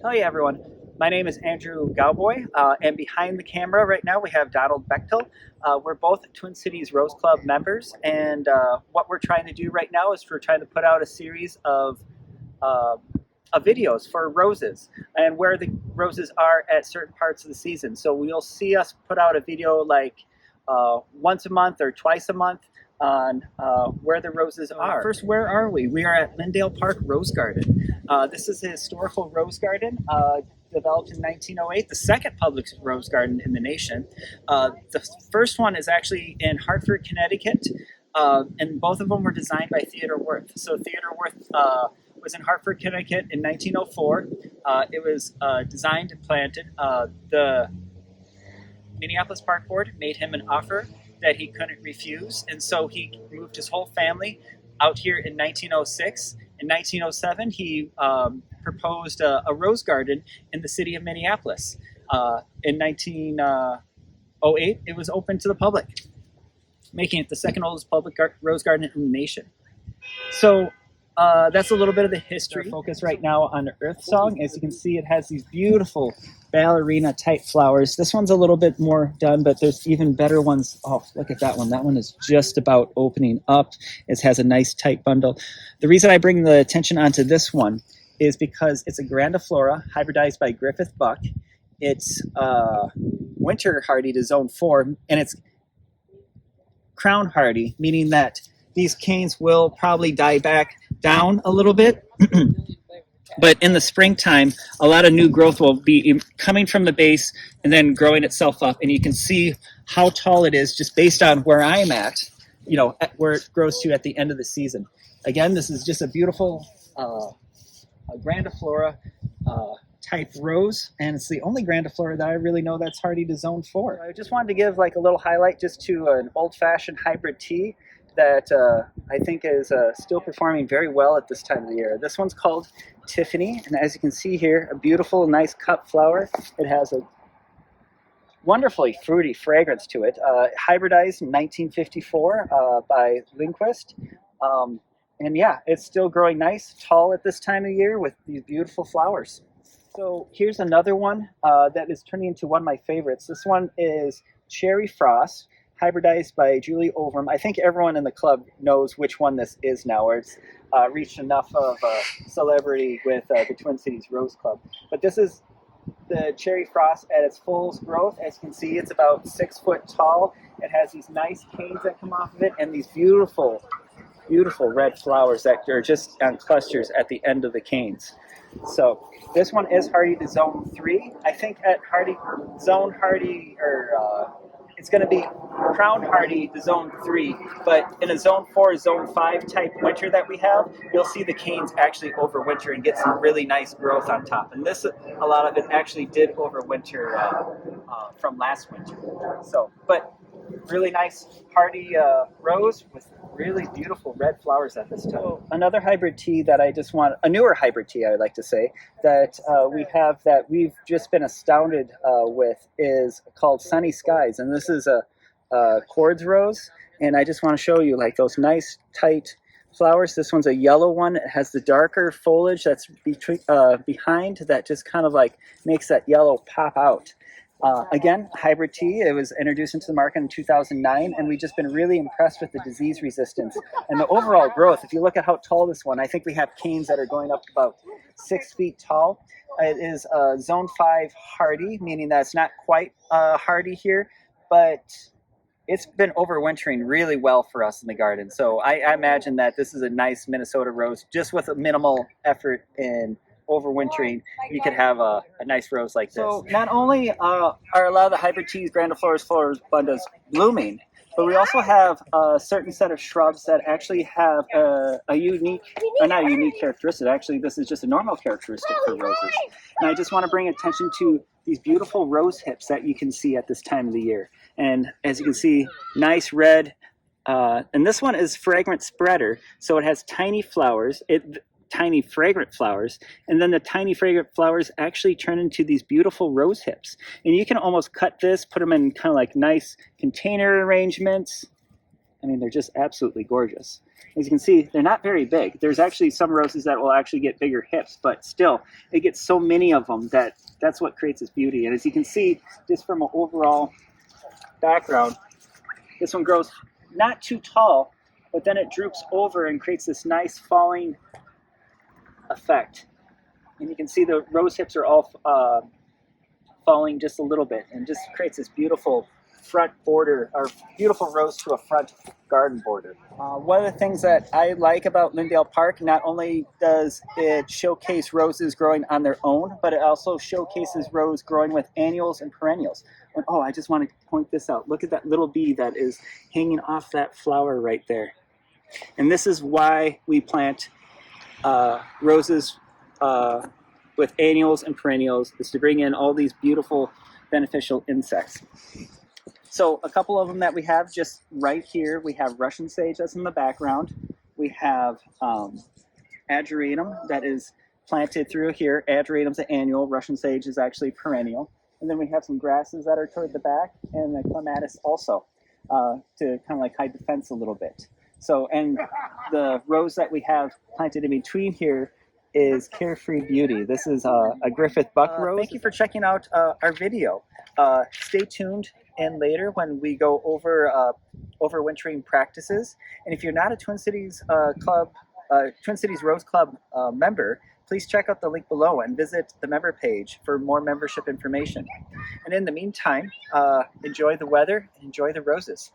Hey everyone, my name is Andrew Gawboy, and behind the camera right now we have Donald Bechtel. We're both Twin Cities Rose Club members, and what we're trying to do right now is we're trying to put out a series uh, of videos for roses and where the roses are at certain parts of the season. So you'll see us put out a video like once a month or twice a month on where the roses are. First, where are we? We are at Lyndale Park Rose Garden. This is a historical rose garden developed in 1908, the second public rose garden in the nation. The first one is actually in Hartford, Connecticut, and both of them were designed by Theodore Wirth. So Theodore Wirth was in Hartford, Connecticut in 1904. It was designed and planted. The Minneapolis Park Board made him an offer that he couldn't refuse, and so he moved his whole family out here in 1906. In 1907, he proposed a rose garden in the city of Minneapolis. In 1908, it was open to the public, making it the second oldest public rose garden in the nation. So that's a little bit of the history. Focus right now on Earthsong. As you can see, it has these beautiful ballerina type flowers. This one's a little bit more done, but there's even better ones. Oh, look at that one. That one is just about opening up. It has a nice tight bundle. The reason I bring the attention onto this one is because it's a grandiflora hybridized by Griffith Buck. It's winter hardy to zone 4, and it's crown hardy, meaning that these canes will probably die back down a little bit. But in the springtime, a lot of new growth will be coming from the base and then growing itself up. And you can see how tall it is just based on where I'm at, at where it grows to at the end of the season. Again, this is just a beautiful grandiflora type rose, and it's the only grandiflora that I really know that's hardy to zone 4. I just wanted to give like a little highlight just to an old-fashioned hybrid tea that I think is still performing very well at this time of the year. This one's called Tiffany, and as you can see here, a beautiful, nice cut flower. It has a wonderfully fruity fragrance to it. Hybridized in 1954 by Lindquist. And yeah, it's still growing nice, tall at this time of year with these beautiful flowers. So here's another one that is turning into one of my favorites. This one is Cherry Frost, hybridized by Julie Overham. I think everyone in the club knows which one this is now, or it's reached enough of celebrity with the Twin Cities Rose Club. But this is the Cherry Frost at its fullest growth. As you can see, it's about 6 foot tall. It has these nice canes that come off of it and these beautiful, beautiful red flowers that are just on clusters at the end of the canes. So this one is hardy to zone 3. I think at zone hardy, or it's going to be crown hardy to zone 3, but in a zone 4, zone 5 type winter that we have, you'll see the canes actually overwinter and get some really nice growth on top. And this, a lot of it actually did overwinter from last winter. So, but really nice hardy rose with really beautiful red flowers at this time. So another hybrid tea that I just want, a newer hybrid tea I would like to say, that we have that we've just been astounded with is called Sunny Skies. And this is a quartz rose. And I just want to show you like those nice tight flowers. This one's a yellow one. It has the darker foliage that's behind that just kind of like makes that yellow pop out. Again, hybrid tea. It was introduced into the market in 2009, and we've just been really impressed with the disease resistance and the overall growth. If you look at how tall this one, I think we have canes that are going up about 6 feet tall. It is zone 5 hardy, meaning that it's not quite hardy here, but it's been overwintering really well for us in the garden. So I imagine that this is a nice Minnesota rose, just with a minimal effort in overwintering, you could have a nice rose like this. So not only are a lot of the hybrid teas, grandifloras, floribundas blooming, but we also have a certain set of shrubs that actually have a unique, or not a unique characteristic, actually this is just a normal characteristic for roses. And I just want to bring attention to these beautiful rose hips that you can see at this time of the year. And as you can see, nice red, and this one is fragrant spreader, so it has tiny flowers. Tiny fragrant flowers, and then the tiny fragrant flowers actually turn into these beautiful rose hips. And you can almost cut this, put them in kind of like nice container arrangements, I mean, they're just absolutely gorgeous. As you can see, they're not very big. There's actually some roses that will actually get bigger hips, but still, it gets so many of them that that's what creates its beauty. And as you can see, just from an overall background, this one grows not too tall, but then it droops over and creates this nice falling effect. And you can see the rose hips are all falling just a little bit, and just creates this beautiful front border, or beautiful rose to a front garden border. One of the things that I like about Lyndale Park, not only does it showcase roses growing on their own, but it also showcases rose growing with annuals and perennials. And, oh, I just want to point this out. Look at that little bee that is hanging off that flower right there. And this is why we plant roses with annuals and perennials, is to bring in all these beautiful beneficial insects. So a couple of them that we have just right here, we have Russian sage that's in the background. We have ageratum that is planted through here. Ageratum's an annual, Russian sage is actually perennial. And then we have some grasses that are toward the back, and the clematis also, to kind of like hide the fence a little bit. So, and the rose that we have planted in between here is Carefree Beauty. This is a Griffith buck rose. Thank you for checking out our video. Stay tuned in later when we go over overwintering practices. And if you're not a Twin Cities Rose Club member, please check out the link below and visit the member page for more membership information. And in the meantime, enjoy the weather and enjoy the roses.